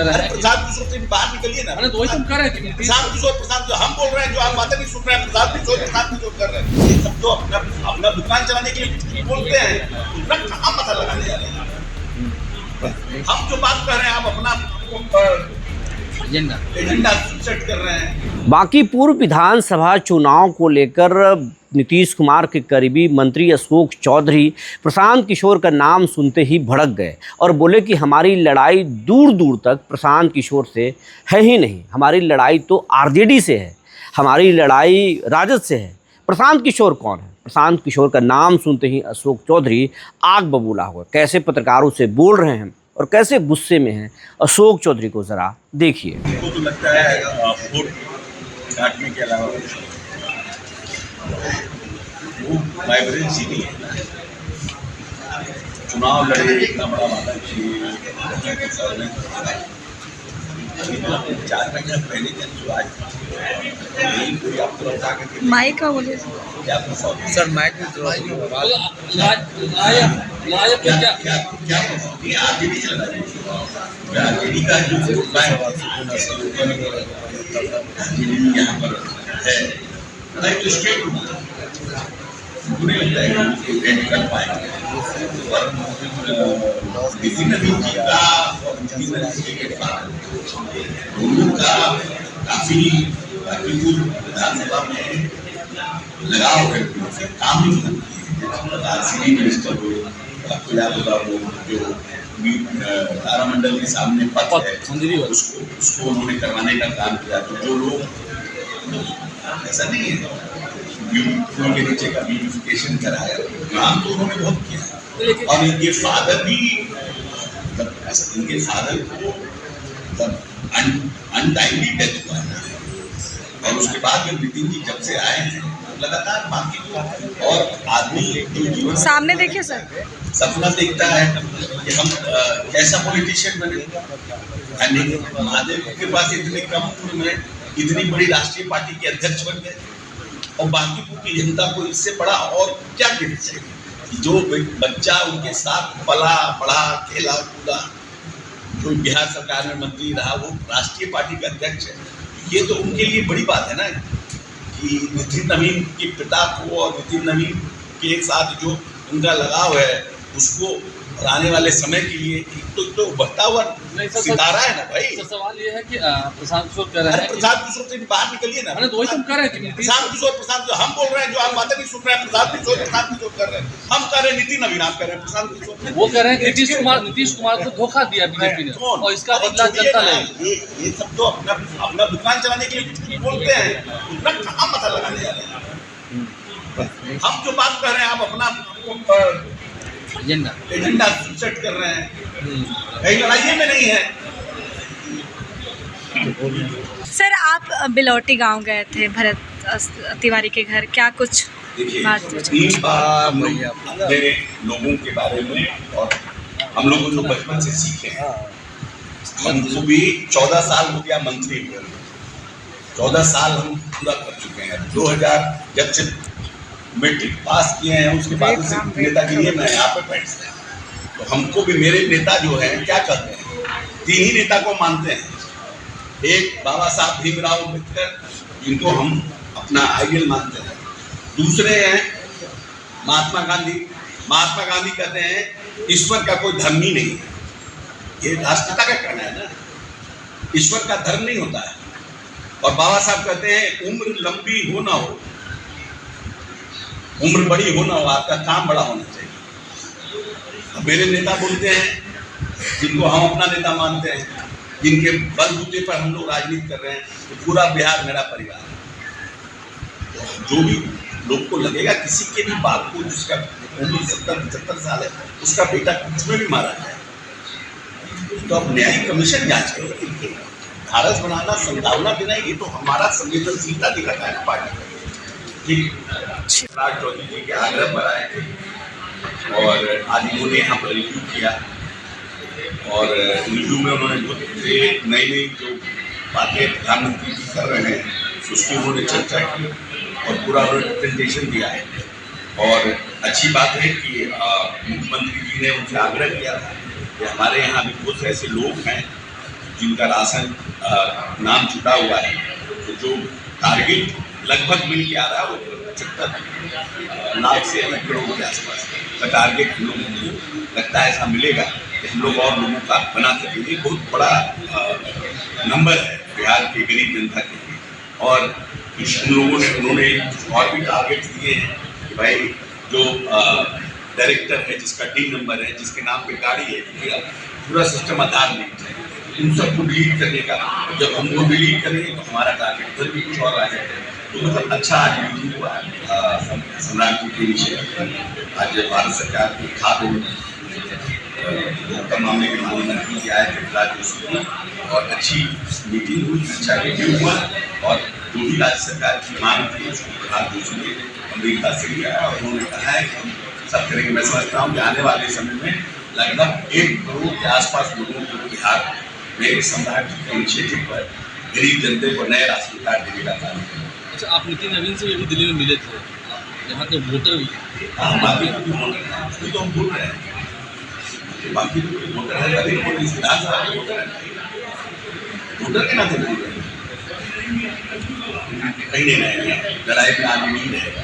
रहे हैं। प्रसाद किशोर से बाहर निकलिए ना। तो वही तुम कर रहे थे। प्रसाद किशोर हम बोल रहे हैं, जो आप बातें नहीं सुन रहे हैं। प्रसाद किशोर कर रहे हैं। ये सब तो अपना दुकान चलाने के लिए बोलते हैं, दूसरा कहाँ पता लगाने जा रहे हैं। हम जो बात कर रहे हैं, आप अपना एजेंडा सेट कर रहे हैं। बाकी पूर्व विधानसभा चुनाव को लेकर नीतीश कुमार के करीबी मंत्री अशोक चौधरी प्रशांत किशोर का नाम सुनते ही भड़क गए और बोले कि हमारी लड़ाई दूर दूर तक प्रशांत किशोर से है ही नहीं, हमारी लड़ाई तो आरजेडी से है, हमारी लड़ाई राजद से है। प्रशांत किशोर कौन है? प्रशांत किशोर का नाम सुनते ही अशोक चौधरी आग बबूला हुआ। कैसे पत्रकारों से बोल रहे हैं और कैसे गुस्से में हैं अशोक चौधरी को जरा देखिए। मुझको तो लगता है वोट काटने के अलावा वो वाइब्रेंसी नहीं है। चुनाव लड़े, इतना बड़ा वादा किए, 4 महीने पहले जो आज कोई आपको बता के माइक का बोले सर, माइक में क्या आगे नहीं चल आरजेडी का जो वोट बैंक यहाँ पर है तो स्टेट मुझे लगता है कि वेट कर पाएंगे। विभिन्न नीति का और विभिन्न नीति के बाद दोनों का काफी विधानसभा में लगाव है, काम नहीं करती है। आरसीडी मिनिस्टर हो, जो तारामंडल के सामने पथ है, उसको उन्होंने करवाने का काम किया। तो जो लोग ऐसा नहीं है पुल के नीचे का ब्यूटिफिकेशन कराया, काम तो उन्होंने बहुत किया। और इनके फादर भी इनके फादर को अनटाइमली डेथ हुआ है और उसके बाद में नितिन जी जब से आए हैं लगातार बाकी और आदमी जो जीवन सामने देखिए सर, सपना देखता है कि हम कैसा पॉलिटिशियन बने। महादेव के पास इतनी कम उम्र में इतनी बड़ी राष्ट्रीय पार्टी के अध्यक्ष बन गए और बाकी पूरी जनता को इससे बड़ा और क्या गिफ्ट चाहिए। जो बच्चा उनके साथ पला पढ़ा खेला कूदा, जो बिहार सरकार में मंत्री रहा, वो राष्ट्रीय पार्टी का अध्यक्ष है। ये तो उनके लिए बड़ी बात है ना कि नितिन नवीन के पिता को और नितिन नवीन के साथ जो उनका लगाव है उसको आने वाले समय के लिए तो बढ़ता हुआ सितारा है ना भाई। तो सवाल ये है कि प्रशांत किशोर कह रहे हैं। प्रसाद किशोर से बाहर निकलिए ना। तो वही तुम कर रहे थे। प्रशांत किशोर हम बोल रहे हैं, जो आप बातें नहीं सुन रहे हैं। प्रसाद किशोर कर रहे हैं, हम कर रहे हैं। नितिन नवीन आप कर रहे हैं, प्रशांत किशोर वो कह रहे हैं नीतीश कुमार को धोखा दिया बीजेपी ने और इसका बदला जनता लेगी। ये सब तो अपना दुकान चलाने के लिए बोलते हैं, दूसरा कहाँ पता लगाने जा रहे हैं। हम जो बात कर रहे हैं, आप अपना एजेंडा सेट कर रहे हैं, कहीं लड़ाई में नहीं है। सर, आप बिलौटी गांव गए थे भरत तिवारी के घर, क्या कुछ बात? तीन बार हम लोग अपने लोगों के बारे में और हम लोग जो बचपन से सीखे हैं। हमको भी 14 साल हो गया मंत्री हुए, 14 साल हम पूरा कर चुके हैं। 2000 जब से मैट्रिक पास किए हैं उसके बाद से नेतागिरी में यहाँ पे बैठ गए। तो हमको भी मेरे नेता जो हैं क्या कहते हैं, 3 ही नेता को मानते हैं। एक बाबा साहब भीमराव अम्बेडकर, जिनको हम अपना आइडियल मानते हैं। दूसरे हैं महात्मा गांधी। महात्मा गांधी कहते हैं ईश्वर का कोई धर्म ही नहीं है। ये राष्ट्रपिता का कहना है ना, ईश्वर का धर्म नहीं होता है। और बाबा साहब कहते हैं उम्र लंबी हो ना हो, उम्र बड़ी हो ना हो, आपका काम बड़ा होना चाहिए। मेरे नेता बोलते हैं जिनको हम अपना नेता मानते हैं, जिनके बलबूते पर हम लोग राजनीति कर रहे हैं, तो पूरा बिहार मेरा परिवार है। जो भी लोग को लगेगा किसी के भी बाप को जिसका उम्र 70-75 साल है, उसका बेटा कुछ में भी मारा जाए तो अब न्यायिक कमीशन जांच करेगी। धारस बनाना, संभावना देना, ये तो हमारा संवेदनशीलता दिखाता है पार्टी। राज चौधरी जी के आग्रह पर आए थे और आज उन्होंने यहाँ पर रिव्यू किया और रिव्यू में उन्होंने नई जो बातें प्रधानमंत्री जी कर रहे हैं उसकी उन्होंने चर्चा की और पूरा उन्होंने प्रेजेंटेशन दिया है। और अच्छी बात है कि मुख्यमंत्री जी ने उनसे आग्रह किया था कि हमारे यहाँ भी कुछ ऐसे लोग हैं जिनका राशन नाम छुटा हुआ है, तो जो टारगेट लगभग मिल के आ रहा है वो 75 लाख से अधिक करोड़ के आसपास का टारगेट हम लोगों को लगता है ऐसा मिलेगा कि हम लोग और लोगों का बना सकेंगे। बहुत बड़ा नंबर है बिहार के गरीब जनता के लिए। और उन लोगों ने उन्होंने और भी टारगेट दिए हैं कि भाई जो डायरेक्टर है, जिसका टीम नंबर है, जिसके नाम पे गाड़ी है, पूरा सिस्टम आधार लिंक है, उन सबको डिलीट करने का। जब हम वो डिलीट करेंगे तो हमारा टारगेट उधर भी कुछ और आ जाएगा। तो मतलब अच्छा आज मीटिंग हुआ सम्राट जी के विषय। आज भारत सरकार की खाद्य उपभोक्ता मामले के मामले मंत्री जी आए थे प्रहलाद जोशी, और अच्छी मीटिंग हुई, अच्छा रिव्यू हुआ, और जो भी राज्य सरकार की मांग थी उसको प्रहलाद जोशी ने गंभीरता से लिया और उन्होंने कहा है कि हम सब करेंगे। मैं समझता हूँ कि आने वाले समय में लगभग 1 करोड़ के आसपास लोगों को बिहार में सम्राट जी के इनिशिएटिव पर गरीब जनता को नए राशन कार्ड देने का काम है। अच्छा, आप नितिन नवीन से भी दिल्ली में मिले थे, यहाँ के वोटर भी। हाँ, बाकी तो हम बोल रहे हैं, बाकी तो वोटर है, विधानसभा के वोटर है, वोटर के नाते बोल रहे हैं, कहीं नहीं रहेगा, लड़ाई में आदमी नहीं रहेगा।